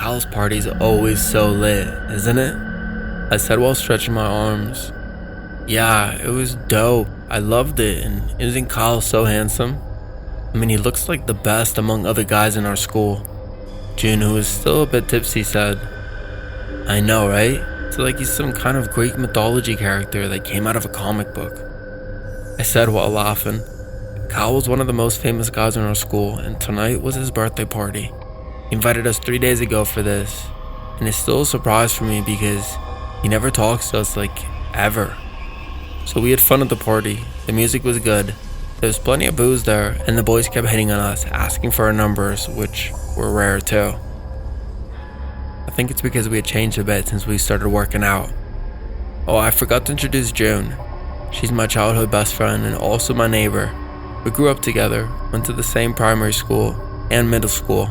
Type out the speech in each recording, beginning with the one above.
Kyle's party's always so lit, isn't it? I said while stretching my arms. Yeah, it was dope. I loved it, and isn't Kyle so handsome? I mean, he looks like the best among other guys in our school. June, who was still a bit tipsy, said, I know, right? It's like he's some kind of Greek mythology character that came out of a comic book. I said while laughing. Kyle was one of the most famous guys in our school, and tonight was his birthday party. He invited us 3 days ago for this, and it's still a surprise for me because he never talks to us like ever. So we had fun at the party. The music was good. There was plenty of booze there, and the boys kept hitting on us, asking for our numbers, which were rare too. I think it's because we had changed a bit since we started working out. Oh, I forgot to introduce June. She's my childhood best friend and also my neighbor. We grew up together, went to the same primary school and middle school,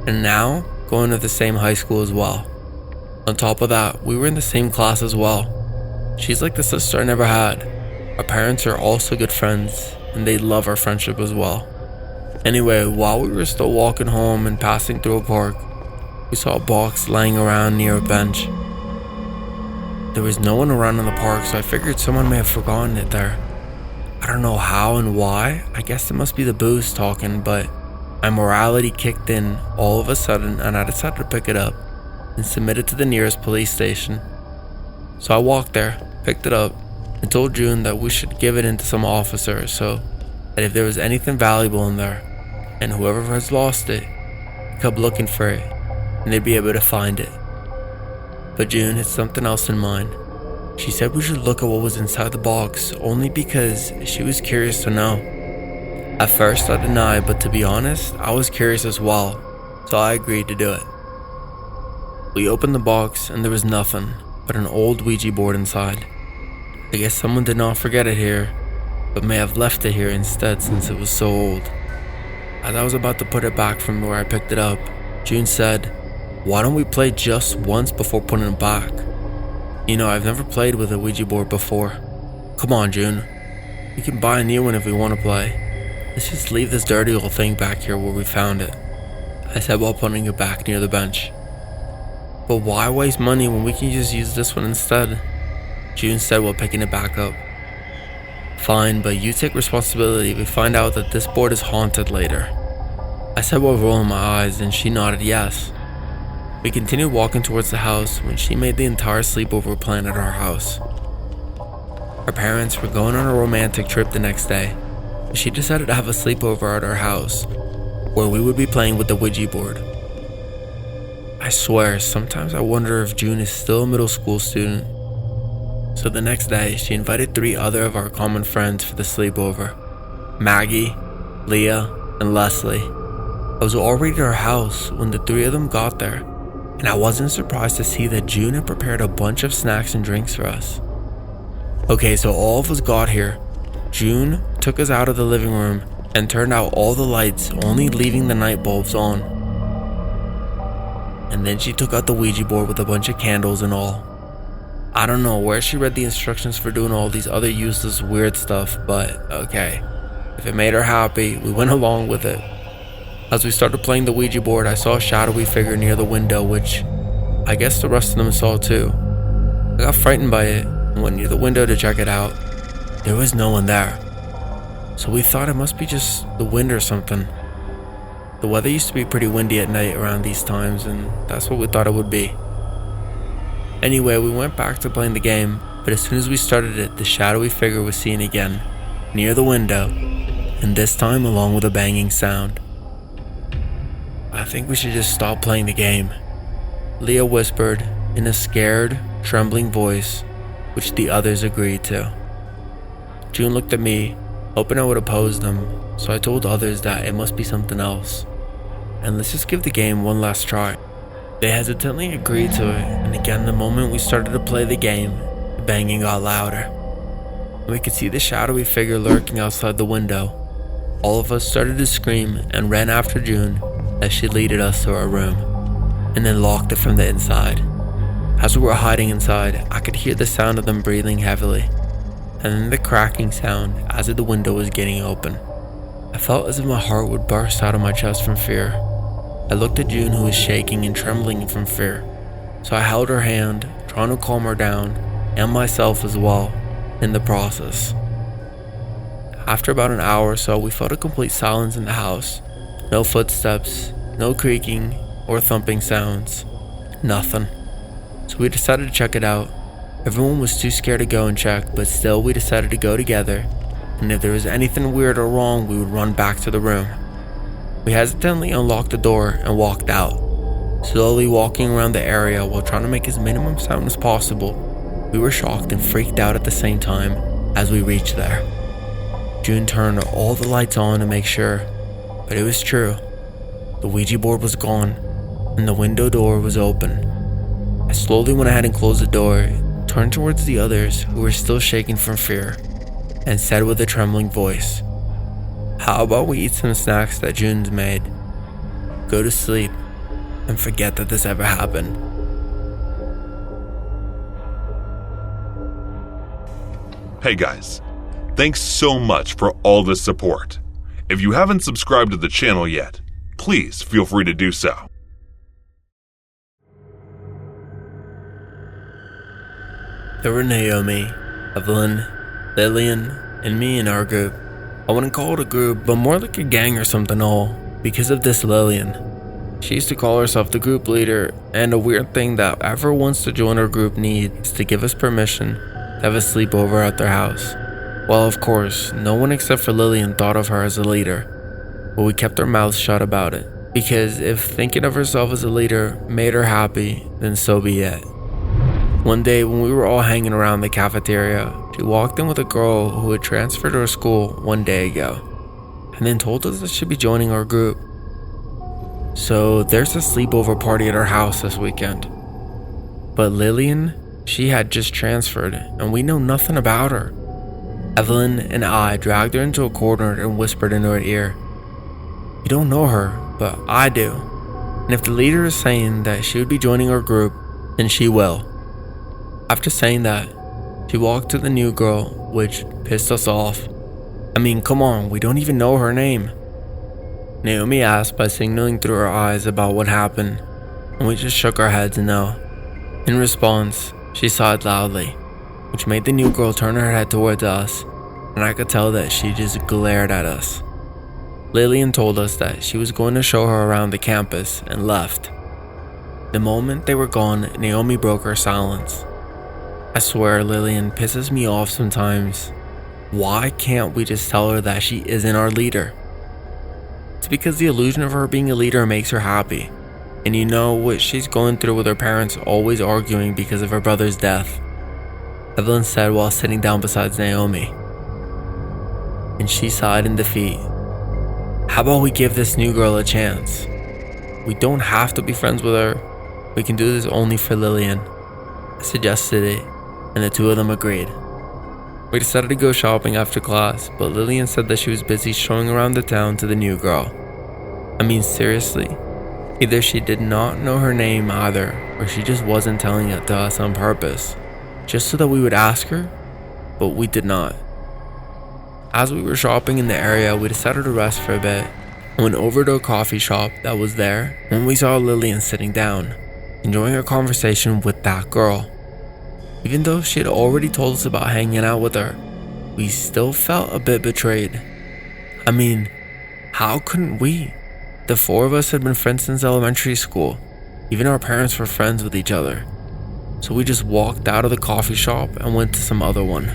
and now going to the same high school as well. On top of that, we were in the same class as well. She's like the sister I never had. Our parents are also good friends, and they love our friendship as well. Anyway, while we were still walking home and passing through a park, we saw a box laying around near a bench. There was no one around in the park, so I figured someone may have forgotten it there. I don't know how and why. I guess it must be the booze talking, but my morality kicked in all of a sudden, and I decided to pick it up and submit it to the nearest police station. So I walked there, picked it up, and told June that we should give it in to some officer so that if there was anything valuable in there, and whoever has lost it, kept looking for it, and they'd be able to find it. But June had something else in mind. She said we should look at what was inside the box, only because she was curious to know. At first I denied, but to be honest, I was curious as well, so I agreed to do it. We opened the box and there was nothing but an old Ouija board inside. I guess someone did not forget it here, but may have left it here instead since it was so old. As I was about to put it back from where I picked it up, June said, why don't we play just once before putting it back? You know, I've never played with a Ouija board before. Come on, June. We can buy a new one if we want to play. Let's just leave this dirty old thing back here where we found it, I said while putting it back near the bench. But why waste money when we can just use this one instead? June said while picking it back up. Fine, but you take responsibility if we find out that this board is haunted later, I said while rolling my eyes, and she nodded yes. We continued walking towards the house when she made the entire sleepover plan at our house. Our parents were going on a romantic trip the next day, but she decided to have a sleepover at our house, where we would be playing with the Ouija board. I swear, sometimes I wonder if June is still a middle school student. So the next day, she invited 3 other of our common friends for the sleepover: Maggie, Leah, and Leslie. I was already at our house when the 3 of them got there, and I wasn't surprised to see that June had prepared a bunch of snacks and drinks for us. Okay, so all of us got here. June took us out of the living room and turned out all the lights, only leaving the night bulbs on. And then she took out the Ouija board with a bunch of candles and all. I don't know where she read the instructions for doing all these other useless weird stuff, but okay. If it made her happy, we went along with it. As we started playing the Ouija board, I saw a shadowy figure near the window, which I guess the rest of them saw too. I got frightened by it and went near the window to check it out. There was no one there, so we thought it must be just the wind or something. The weather used to be pretty windy at night around these times, and that's what we thought it would be. Anyway, we went back to playing the game, but as soon as we started it, the shadowy figure was seen again, near the window, and this time along with a banging sound. I think we should just stop playing the game, Leah whispered in a scared, trembling voice, which the others agreed to. June looked at me, hoping I would oppose them, so I told others that it must be something else, and let's just give the game one last try. They hesitantly agreed to it, and again the moment we started to play the game, the banging got louder, and we could see the shadowy figure lurking outside the window. All of us started to scream and ran after June as she leaded us to our room, and then locked it from the inside. As we were hiding inside, I could hear the sound of them breathing heavily, and then the cracking sound as if the window was getting open. I felt as if my heart would burst out of my chest from fear. I looked at June, who was shaking and trembling from fear. So I held her hand, trying to calm her down, and myself as well, in the process. After about an hour or so, we felt a complete silence in the house. No footsteps, no creaking or thumping sounds, nothing. So we decided to check it out. Everyone was too scared to go and check, but still we decided to go together, and if there was anything weird or wrong, we would run back to the room. We hesitantly unlocked the door and walked out, slowly walking around the area while trying to make as minimum sound as possible. We were shocked and freaked out at the same time as we reached there. June turned all the lights on to make sure, but it was true. The Ouija board was gone, and the window door was open. I slowly went ahead and closed the door, turned towards the others who were still shaking from fear, and said with a trembling voice, "How about we eat some snacks that June's made, go to sleep, and forget that this ever happened?" Hey guys, thanks so much for all the support. If you haven't subscribed to the channel yet, please feel free to do so. There were Naomi, Evelyn, Lillian, and me in our group. I wouldn't call it a group, but more like a gang or something all, because of this Lillian. She used to call herself the group leader, and a weird thing that whoever wants to join our group needs to give us permission to have a sleepover at their house. Well, of course, no one except for Lillian thought of her as a leader, but we kept our mouths shut about it, because if thinking of herself as a leader made her happy, then so be it. One day when we were all hanging around the cafeteria, she walked in with a girl who had transferred to her school one day ago, and then told us that she'd be joining our group. So there's a sleepover party at our house this weekend. But Lillian, she had just transferred, and we know nothing about her. Evelyn and I dragged her into a corner and whispered into her ear, "You don't know her, but I do. And if the leader is saying that she would be joining our group, then she will." After saying that, she walked to the new girl, which pissed us off. I mean, come on, we don't even know her name. Naomi asked by signaling through her eyes about what happened, and we just shook our heads no. In response, she sighed loudly, which made the new girl turn her head towards us, and I could tell that she just glared at us. Lillian told us that she was going to show her around the campus and left. The moment they were gone, Naomi broke her silence. I swear Lillian pisses me off sometimes. Why can't we just tell her that she isn't our leader? It's because the illusion of her being a leader makes her happy. And you know what she's going through with her parents always arguing because of her brother's death, Evelyn said while sitting down beside Naomi. And she sighed in defeat. How about we give this new girl a chance? We don't have to be friends with her. We can do this only for Lillian. I suggested it, and the two of them agreed. We decided to go shopping after class, but Lillian said that she was busy showing around the town to the new girl. I mean, seriously, either she did not know her name either, or she just wasn't telling it to us on purpose, just so that we would ask her, but we did not. As we were shopping in the area, we decided to rest for a bit, and went over to a coffee shop that was there when we saw Lillian sitting down, enjoying her conversation with that girl. Even though she had already told us about hanging out with her, we still felt a bit betrayed. I mean, how couldn't we? The four of us had been friends since elementary school. Even our parents were friends with each other. So we just walked out of the coffee shop and went to some other one.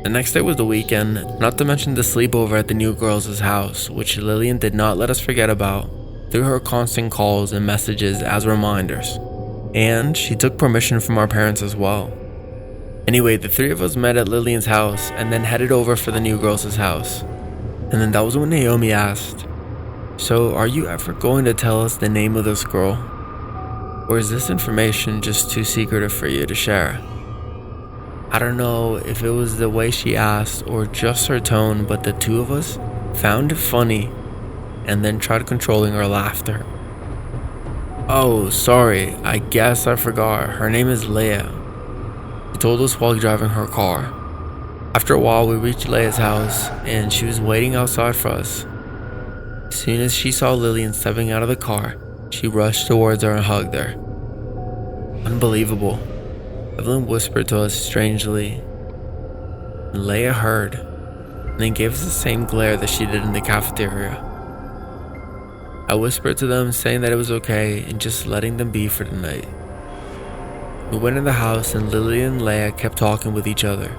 The next day was the weekend, not to mention the sleepover at the new girls' house, which Lillian did not let us forget about through her constant calls and messages as reminders. And she took permission from our parents as well. Anyway, the three of us met at Lillian's house and then headed over for the new girls' house. And then that was when Naomi asked, "So are you ever going to tell us the name of this girl? Or is this information just too secretive for you to share?" I don't know if it was the way she asked or just her tone, but the two of us found it funny and then tried controlling our laughter. "Oh, sorry, I guess I forgot. Her name is Leia," she told us while driving her car. After a while, we reached Leia's house and she was waiting outside for us. As soon as she saw Lillian stepping out of the car, she rushed towards her and hugged her. Unbelievable. Evelyn whispered to us strangely, and Leia heard, and then gave us the same glare that she did in the cafeteria. I whispered to them, saying that it was okay and just letting them be for the night. We went in the house and Lillian and Leia kept talking with each other.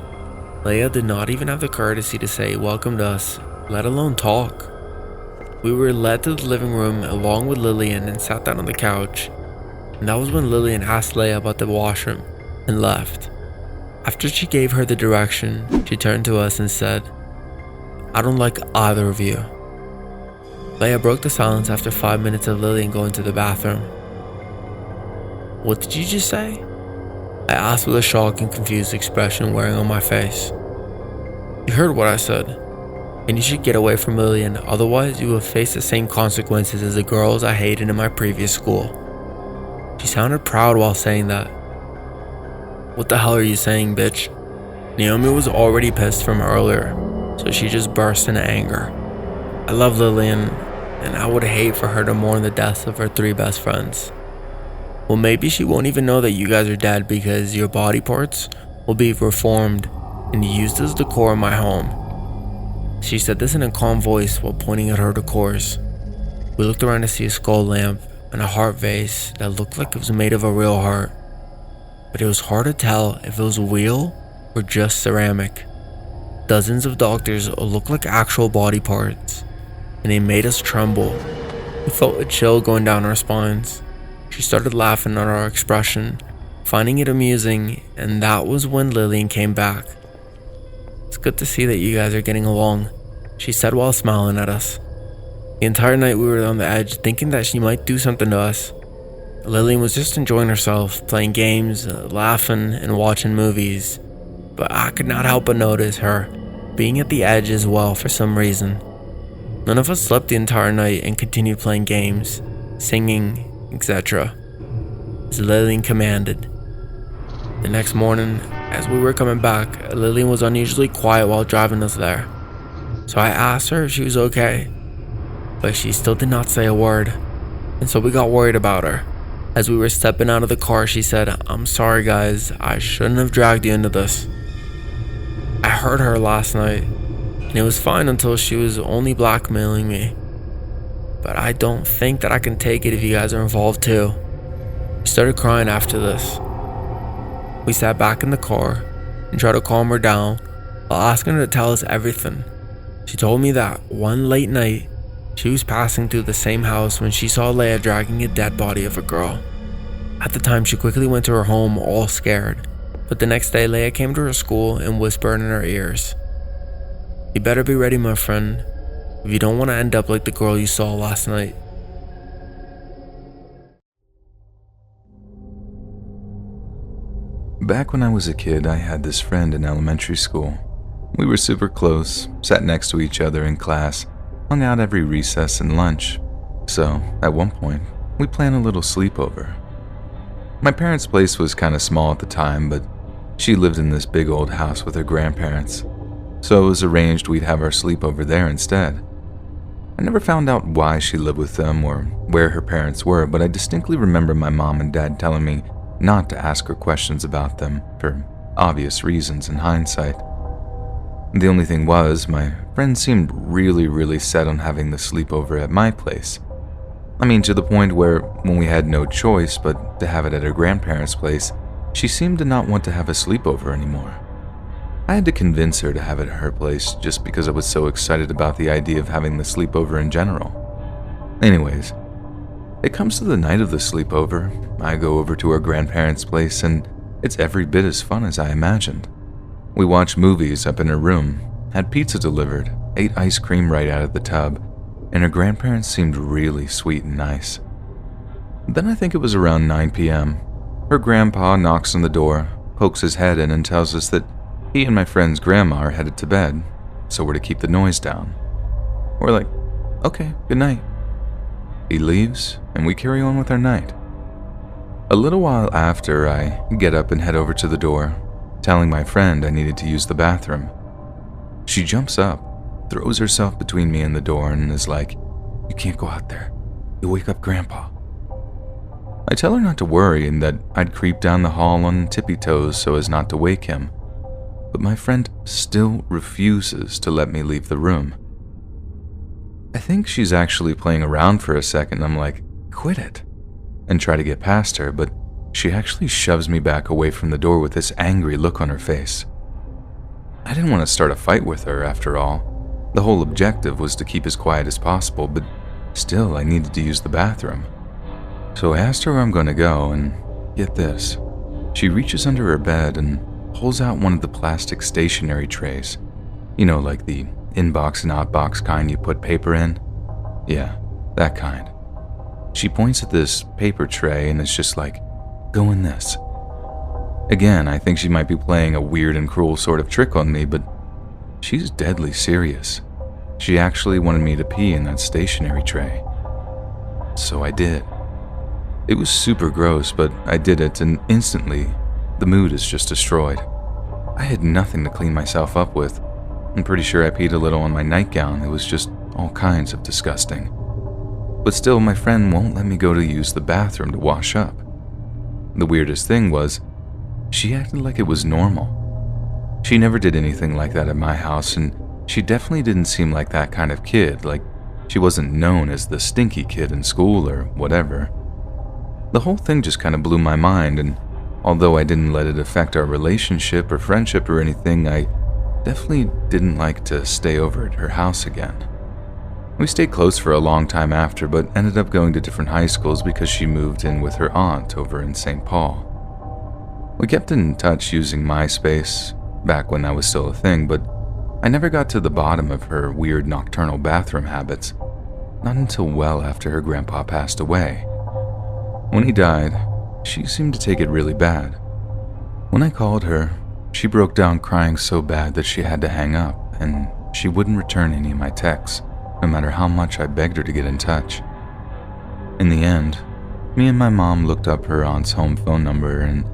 Leia did not even have the courtesy to say welcome to us, let alone talk. We were led to the living room along with Lillian and sat down on the couch, and that was when Lillian asked Leia about the washroom and left. After she gave her the direction, she turned to us and said, "I don't like either of you." Leia broke the silence after 5 minutes of Lillian going to the bathroom. "What did you just say?" I asked with a shocked and confused expression wearing on my face. "You heard what I said, and you should get away from Lillian, otherwise you will face the same consequences as the girls I hated in my previous school." She sounded proud while saying that. "What the hell are you saying, bitch?" Naomi was already pissed from earlier, so she just burst into anger. I love Lillian, and I would hate for her to mourn the deaths of her 3 best friends. Well, maybe she won't even know that you guys are dead because your body parts will be reformed and used as decor in my home. She said this in a calm voice while pointing at her decors. We looked around to see a skull lamp and a heart vase that looked like it was made of a real heart, but it was hard to tell if it was real or just ceramic. Dozens of doctors looked like actual body parts, and they made us tremble. We felt a chill going down our spines. She started laughing at our expression, finding it amusing, and that was when Lillian came back. "It's good to see that you guys are getting along," she said while smiling at us. The entire night we were on the edge, thinking that she might do something to us. Lillian was just enjoying herself, playing games, laughing, and watching movies, but I could not help but notice her being at the edge as well for some reason. None of us slept the entire night and continued playing games, singing, etc., as Lillian commanded. The next morning, as we were coming back, Lillian was unusually quiet while driving us there, so I asked her if she was okay, but she still did not say a word, and so we got worried about her. As we were stepping out of the car, she said, "I'm sorry guys, I shouldn't have dragged you into this." I heard her last night, and it was fine until she was only blackmailing me. But I don't think that I can take it if you guys are involved too. She started crying after this. We sat back in the car and tried to calm her down while asking her to tell us everything. She told me that one late night, she was passing through the same house when she saw Leia dragging a dead body of a girl. At the time, she quickly went to her home all scared, but the next day Leia came to her school and whispered in her ears, "You better be ready, my friend, if you don't want to end up like the girl you saw last night." Back when I was a kid, I had this friend in elementary school. We were super close, sat next to each other in class, hung out every recess and lunch. So, at one point, we planned a little sleepover. My parents' place was kind of small at the time, but she lived in this big old house with her grandparents. So it was arranged we'd have our sleepover there instead. I never found out why she lived with them or where her parents were, but I distinctly remember my mom and dad telling me not to ask her questions about them for obvious reasons in hindsight. The only thing was, my friend seemed really set on having the sleepover at my place. I mean, to the point where, when we had no choice but to have it at her grandparents' place, she seemed to not want to have a sleepover anymore. I had to convince her to have it at her place just because I was so excited about the idea of having the sleepover in general. Anyways, it comes to the night of the sleepover. I go over to her grandparents' place and it's every bit as fun as I imagined. We watched movies up in her room, had pizza delivered, ate ice cream right out of the tub, and her grandparents seemed really sweet and nice. Then I think it was around 9 p.m. Her grandpa knocks on the door, pokes his head in and tells us that he and my friend's grandma are headed to bed, so we're to keep the noise down. We're like, okay, good night. He leaves, and we carry on with our night. A little while after, I get up and head over to the door, telling my friend I needed to use the bathroom. She jumps up, throws herself between me and the door, and is like, You can't go out there. You'll wake up Grandpa. I tell her not to worry and that I'd creep down the hall on tippy toes so as not to wake him. But my friend still refuses to let me leave the room. I think she's actually playing around for a second. I'm like, quit it, and try to get past her, but she actually shoves me back away from the door with this angry look on her face. I didn't want to start a fight with her after all. The whole objective was to keep as quiet as possible, but still I needed to use the bathroom. So I asked her where I'm going to go, and get this. She reaches under her bed and pulls out one of the plastic stationery trays. You know, like the inbox and outbox kind you put paper in? Yeah, that kind. She points at this paper tray and is just like, go in this. Again, I think she might be playing a weird and cruel sort of trick on me, but she's deadly serious. She actually wanted me to pee in that stationery tray. So I did. It was super gross, but I did it, and instantly, the mood is just destroyed. I had nothing to clean myself up with. I'm pretty sure I peed a little on my nightgown. It was just all kinds of disgusting. But still, my friend won't let me go to use the bathroom to wash up. The weirdest thing was, she acted like it was normal. She never did anything like that at my house, and she definitely didn't seem like that kind of kid, like she wasn't known as the stinky kid in school or whatever. The whole thing just kind of blew my mind, and although I didn't let it affect our relationship or friendship or anything, I definitely didn't like to stay over at her house again. We stayed close for a long time after, but ended up going to different high schools because she moved in with her aunt over in St. Paul. We kept in touch using MySpace, back when that was still a thing, but I never got to the bottom of her weird nocturnal bathroom habits, not until well after her grandpa passed away. When he died, she seemed to take it really bad. When I called her, she broke down crying so bad that she had to hang up, and she wouldn't return any of my texts, no matter how much I begged her to get in touch. In the end, me and my mom looked up her aunt's home phone number and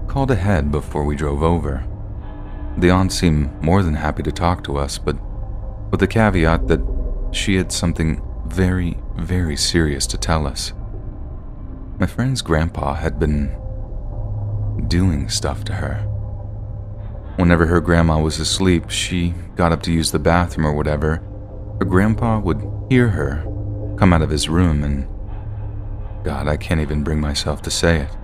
called ahead before we drove over. The aunt seemed more than happy to talk to us, but with the caveat that she had something very, very serious to tell us. My friend's grandpa had been doing stuff to her. Whenever her grandma was asleep, she got up to use the bathroom or whatever, her grandpa would hear her come out of his room and, God, I can't even bring myself to say it.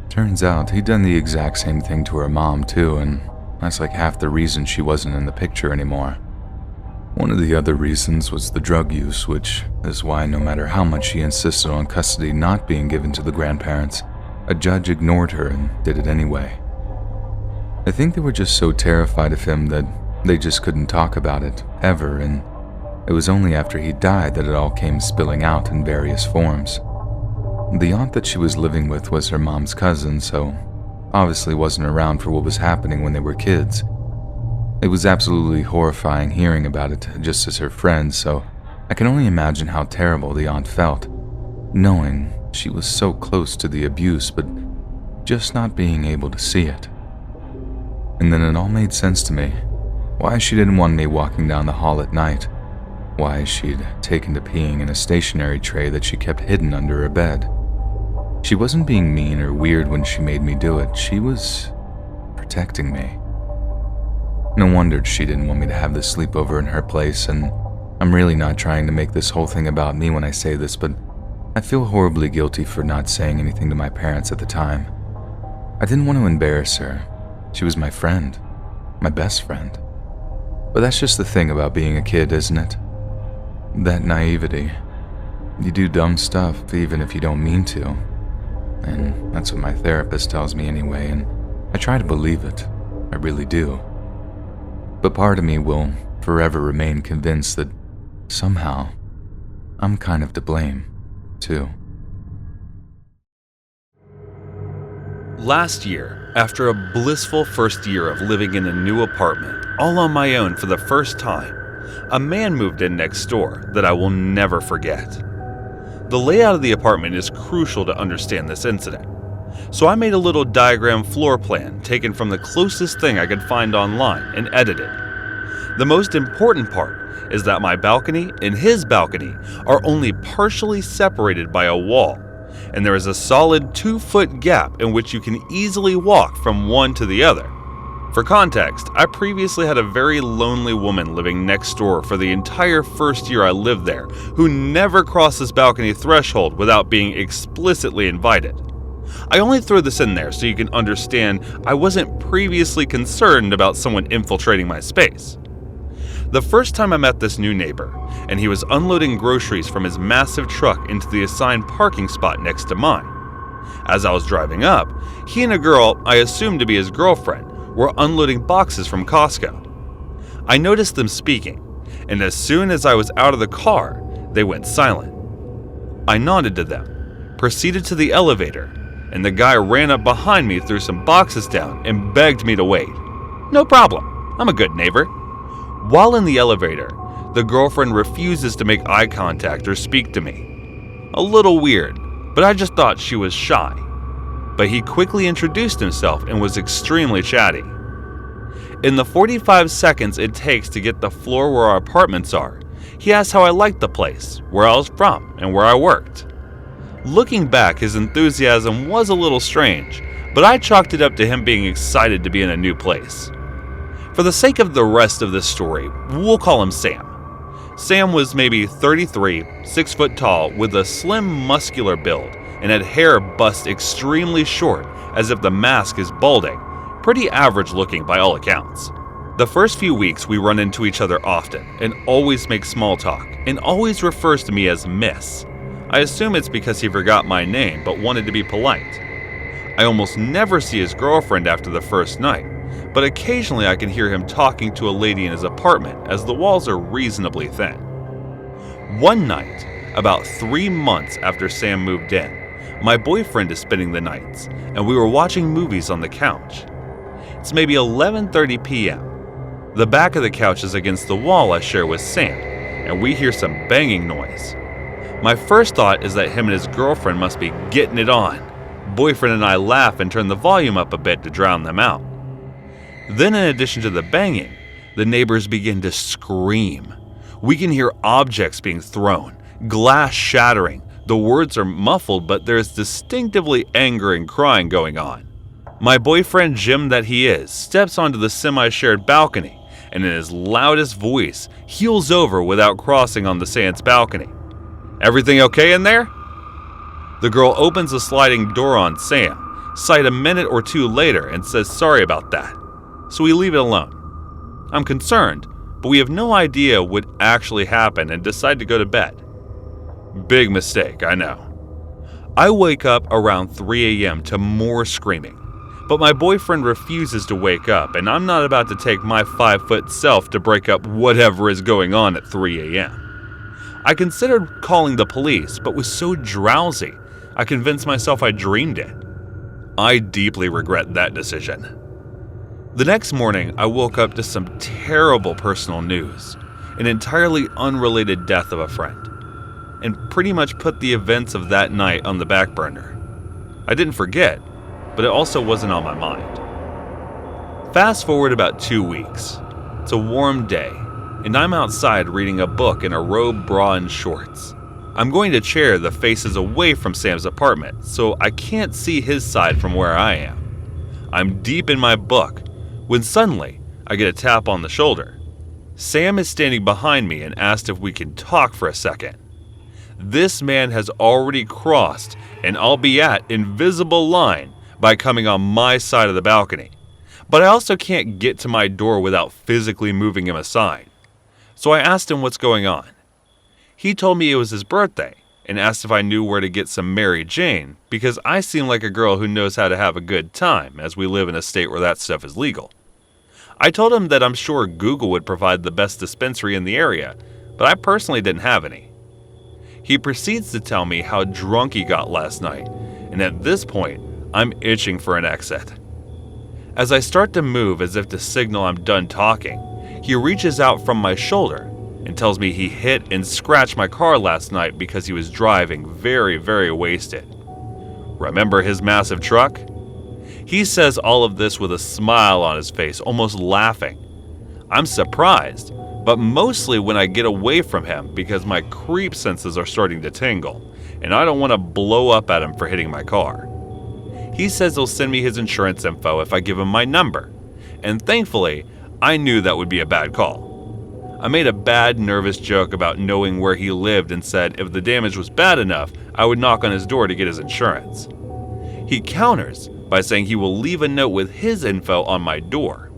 Turns out he'd done the exact same thing to her mom too, and that's like half the reason she wasn't in the picture anymore. One of the other reasons was the drug use, which is why no matter how much she insisted on custody not being given to the grandparents, a judge ignored her and did it anyway. I think they were just so terrified of him that they just couldn't talk about it, ever, and it was only after he died that it all came spilling out in various forms. The aunt that she was living with was her mom's cousin, so obviously wasn't around for what was happening when they were kids. It was absolutely horrifying hearing about it just as her friend, so I can only imagine how terrible the aunt felt, knowing she was so close to the abuse but just not being able to see it. And then it all made sense to me. Why she didn't want me walking down the hall at night. Why she'd taken to peeing in a stationery tray that she kept hidden under her bed. She wasn't being mean or weird when she made me do it. She was protecting me. No wonder she didn't want me to have this sleepover in her place, and I'm really not trying to make this whole thing about me when I say this, but I feel horribly guilty for not saying anything to my parents at the time. I didn't want to embarrass her. She was my friend, my best friend. But that's just the thing about being a kid, isn't it? That naivety. You do dumb stuff even if you don't mean to. And that's what my therapist tells me anyway, and I try to believe it. I really do. But part of me will forever remain convinced that somehow I'm kind of to blame, too. Last year, after a blissful first year of living in a new apartment, all on my own for the first time, a man moved in next door that I will never forget. The layout of the apartment is crucial to understand this incident, so I made a little diagram floor plan taken from the closest thing I could find online and edited. The most important part is that my balcony and his balcony are only partially separated by a wall, and there is a solid 2-foot gap in which you can easily walk from one to the other. For context, I previously had a very lonely woman living next door for the entire first year I lived there, who never crossed this balcony threshold without being explicitly invited. I only throw this in there so you can understand I wasn't previously concerned about someone infiltrating my space. The first time I met this new neighbor, and he was unloading groceries from his massive truck into the assigned parking spot next to mine. As I was driving up, he and a girl I assumed to be his girlfriend were unloading boxes from Costco. I noticed them speaking, and as soon as I was out of the car, they went silent. I nodded to them, proceeded to the elevator, and the guy ran up behind me, threw some boxes down, and begged me to wait. No problem, I'm a good neighbor. While in the elevator, the girlfriend refuses to make eye contact or speak to me. A little weird, but I just thought she was shy. But he quickly introduced himself and was extremely chatty. In the 45 seconds it takes to get the floor where our apartments are, he asked how I liked the place, where I was from, and where I worked. Looking back, his enthusiasm was a little strange, but I chalked it up to him being excited to be in a new place. For the sake of the rest of this story, we'll call him Sam. Sam was maybe 33, 6 foot tall, with a slim, muscular build, and had hair bust extremely short, as if the mask is balding. Pretty average looking by all accounts. The first few weeks we run into each other often, and always make small talk, and always refers to me as Miss. I assume it's because he forgot my name, but wanted to be polite. I almost never see his girlfriend after the first night, but occasionally I can hear him talking to a lady in his apartment, as the walls are reasonably thin. One night, about 3 months after Sam moved in, my boyfriend is spending the nights, and we were watching movies on the couch. It's maybe 11:30 p.m. The back of the couch is against the wall I share with Sam, and we hear some banging noise. My first thought is that him and his girlfriend must be getting it on. Boyfriend and I laugh and turn the volume up a bit to drown them out. Then, in addition to the banging, the neighbors begin to scream. We can hear objects being thrown, glass shattering. The words are muffled, but there's distinctively anger and crying going on. My boyfriend, Jim that he is, steps onto the semi-shared balcony and in his loudest voice heels over without crossing on the Sam's balcony. "Everything okay in there?" The girl opens the sliding door on Sam, sight a minute or two later, and says sorry about that. So we leave it alone. I'm concerned, but we have no idea what actually happened and decide to go to bed. Big mistake, I know. I wake up around 3 a.m. to more screaming, but my boyfriend refuses to wake up, and I'm not about to take my 5-foot self to break up whatever is going on at 3 a.m. I considered calling the police, but was so drowsy, I convinced myself I dreamed it. I deeply regret that decision. The next morning, I woke up to some terrible personal news, an entirely unrelated death of a friend, and pretty much put the events of that night on the back burner. I didn't forget, but it also wasn't on my mind. Fast forward about 2 weeks. It's a warm day, and I'm outside reading a book in a robe, bra, and shorts. I'm going to chair the faces away from Sam's apartment, so I can't see his side from where I am. I'm deep in my book, when suddenly I get a tap on the shoulder. Sam is standing behind me and asked if we can talk for a second. This man has already crossed an albeit invisible line by coming on my side of the balcony, but I also can't get to my door without physically moving him aside. So I asked him what's going on. He told me it was his birthday and asked if I knew where to get some Mary Jane, because I seem like a girl who knows how to have a good time, as we live in a state where that stuff is legal. I told him that I'm sure Google would provide the best dispensary in the area, but I personally didn't have any. He proceeds to tell me how drunk he got last night, and at this point, I'm itching for an exit. As I start to move as if to signal I'm done talking, he reaches out from my shoulder and tells me he hit and scratched my car last night because he was driving very, very wasted. Remember his massive truck? He says all of this with a smile on his face, almost laughing. I'm surprised, but mostly when I get away from him because my creep senses are starting to tingle, and I don't want to blow up at him for hitting my car. He says he'll send me his insurance info if I give him my number, and thankfully, I knew that would be a bad call. I made a bad, nervous joke about knowing where he lived and said if the damage was bad enough, I would knock on his door to get his insurance. He counters by saying he will leave a note with his info on my door.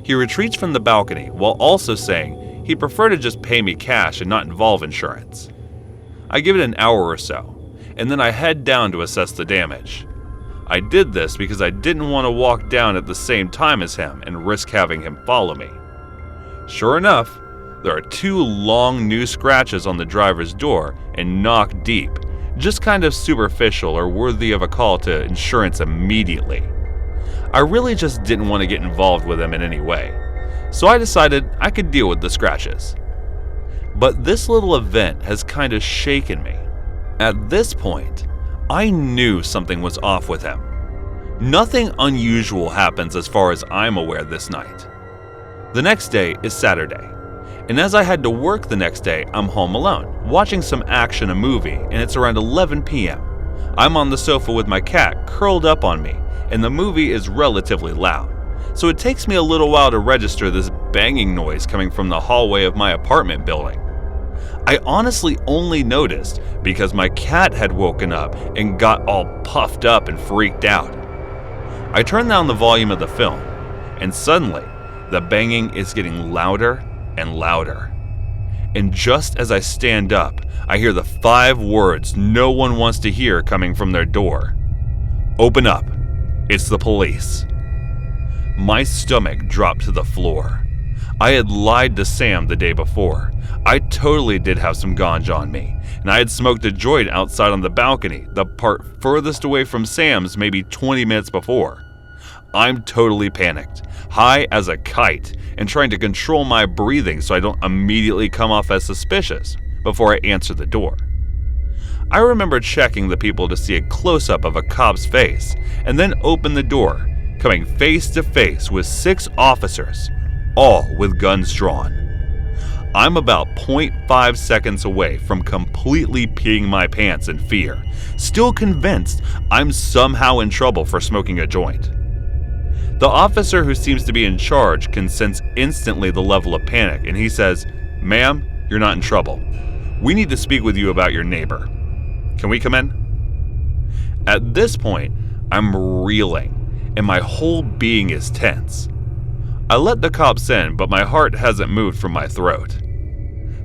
He retreats from the balcony while also saying he'd prefer to just pay me cash and not involve insurance. I give it an hour or so, and then I head down to assess the damage. I did this because I didn't want to walk down at the same time as him and risk having him follow me. Sure enough, there are 2 long new scratches on the driver's door and knock deep, just kind of superficial or worthy of a call to insurance immediately. I really just didn't want to get involved with him in any way, so I decided I could deal with the scratches. But this little event has kind of shaken me. At this point, I knew something was off with him. Nothing unusual happens as far as I'm aware this night. The next day is Saturday, and as I had to work the next day, I'm home alone, watching some action, a movie, and it's around 11 p.m. I'm on the sofa with my cat curled up on me, and the movie is relatively loud, so it takes me a little while to register this banging noise coming from the hallway of my apartment building. I honestly only noticed because my cat had woken up and got all puffed up and freaked out. I turned down the volume of the film, and suddenly, the banging is getting louder and louder. And just as I stand up, I hear the 5 words no one wants to hear coming from their door. Open up. It's the police. My stomach dropped to the floor. I had lied to Sam the day before. I totally did have some ganja on me, and I had smoked a joint outside on the balcony, the part furthest away from Sam's maybe 20 minutes before. I'm totally panicked, high as a kite, and trying to control my breathing so I don't immediately come off as suspicious before I answer the door. I remember checking the people to see a close-up of a cop's face, and then opened the door, coming face to face with 6 officers, all with guns drawn. I'm about 0.5 seconds away from completely peeing my pants in fear, still convinced I'm somehow in trouble for smoking a joint. The officer who seems to be in charge can sense instantly the level of panic, and he says, "Ma'am, you're not in trouble. We need to speak with you about your neighbor. Can we come in?" At this point, I'm reeling, and my whole being is tense. I let the cops in, but my heart hasn't moved from my throat.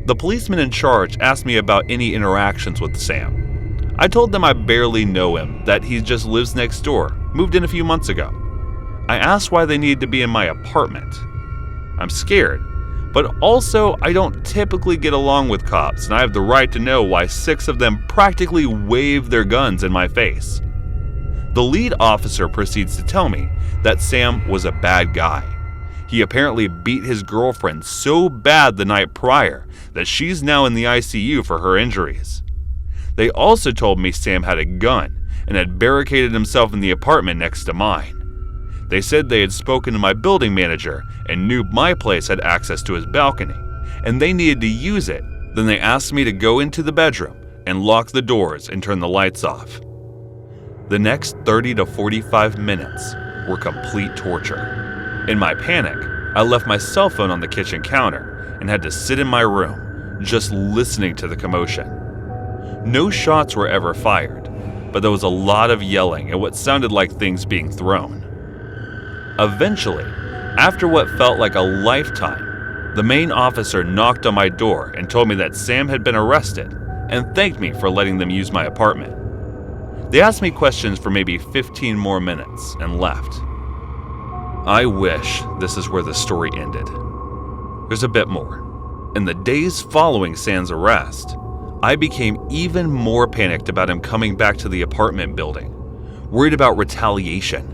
The policeman in charge asked me about any interactions with Sam. I told them I barely know him, that he just lives next door, moved in a few months ago. I asked why they needed to be in my apartment. I'm scared, but also I don't typically get along with cops, and I have the right to know why 6 of them practically waved their guns in my face. The lead officer proceeds to tell me that Sam was a bad guy. He apparently beat his girlfriend so bad the night prior that she's now in the ICU for her injuries. They also told me Sam had a gun and had barricaded himself in the apartment next to mine. They said they had spoken to my building manager and knew my place had access to his balcony, and they needed to use it. Then they asked me to go into the bedroom and lock the doors and turn the lights off. The next 30 to 45 minutes were complete torture. In my panic, I left my cell phone on the kitchen counter and had to sit in my room, just listening to the commotion. No shots were ever fired, but there was a lot of yelling and what sounded like things being thrown. Eventually, after what felt like a lifetime, the main officer knocked on my door and told me that Sam had been arrested and thanked me for letting them use my apartment. They asked me questions for maybe 15 more minutes and left. I wish this is where the story ended. There's a bit more. In the days following Sam's arrest, I became even more panicked about him coming back to the apartment building, worried about retaliation.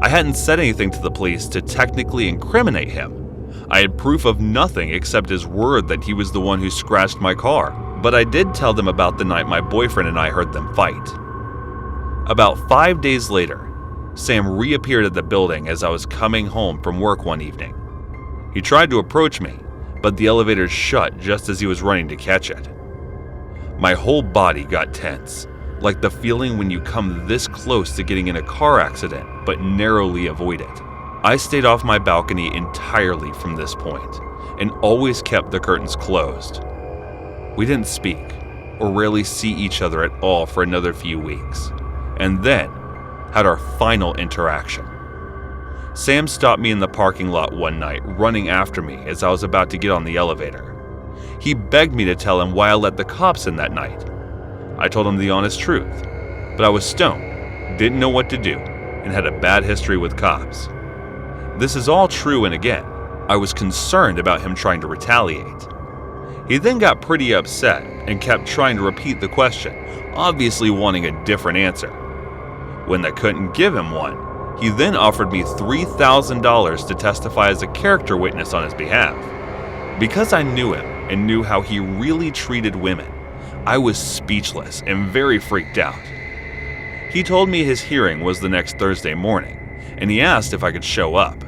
I hadn't said anything to the police to technically incriminate him. I had proof of nothing except his word that he was the one who scratched my car, but I did tell them about the night my boyfriend and I heard them fight. About 5 days later, Sam reappeared at the building as I was coming home from work one evening. He tried to approach me, but the elevator shut just as he was running to catch it. My whole body got tense, like the feeling when you come this close to getting in a car accident but narrowly avoid it. I stayed off my balcony entirely from this point and always kept the curtains closed. We didn't speak or rarely see each other at all for another few weeks, and then had our final interaction. Sam stopped me in the parking lot one night, running after me as I was about to get on the elevator. He begged me to tell him why I let the cops in that night. I told him the honest truth, but I was stoned, didn't know what to do, and had a bad history with cops. This is all true, and again, I was concerned about him trying to retaliate. He then got pretty upset and kept trying to repeat the question, obviously wanting a different answer. When I couldn't give him one, he then offered me $3,000 to testify as a character witness on his behalf. Because I knew him and knew how he really treated women, I was speechless and very freaked out. He told me his hearing was the next Thursday morning, and he asked if I could show up.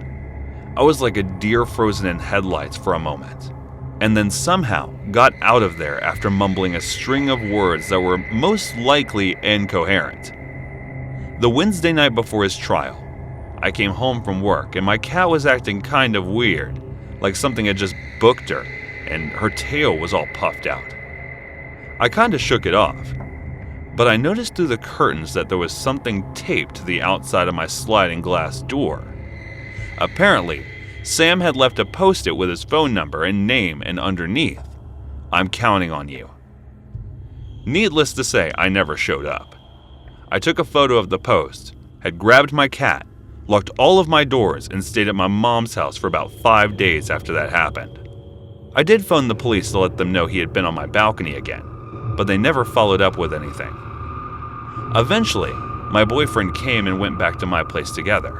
I was like a deer frozen in headlights for a moment, and then somehow got out of there after mumbling a string of words that were most likely incoherent. The Wednesday night before his trial, I came home from work and my cat was acting kind of weird, like something had just booked her and her tail was all puffed out. I kinda shook it off, but I noticed through the curtains that there was something taped to the outside of my sliding glass door. Apparently, Sam had left a post-it with his phone number and name, and underneath, "I'm counting on you." Needless to say, I never showed up. I took a photo of the post, had grabbed my cat, locked all of my doors, and stayed at my mom's house for about 5 days after that happened. I did phone the police to let them know he had been on my balcony again, but they never followed up with anything. Eventually, my boyfriend came and went back to my place together.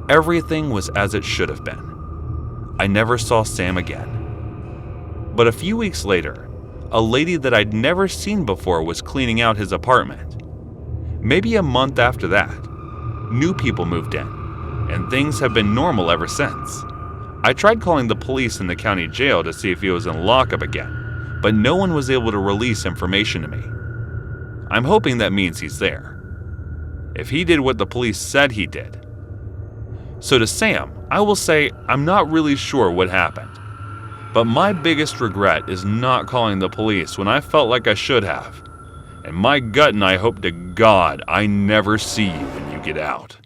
Everything was as it should have been. I never saw Sam again. But a few weeks later, a lady that I'd never seen before was cleaning out his apartment. Maybe a month after that, new people moved in, and things have been normal ever since. I tried calling the police in the county jail to see if he was in lockup again, but no one was able to release information to me. I'm hoping that means he's there, if he did what the police said he did. So to Sam, I will say I'm not really sure what happened, but my biggest regret is not calling the police when I felt like I should have. And my gut and I hope to God I never see you when you get out.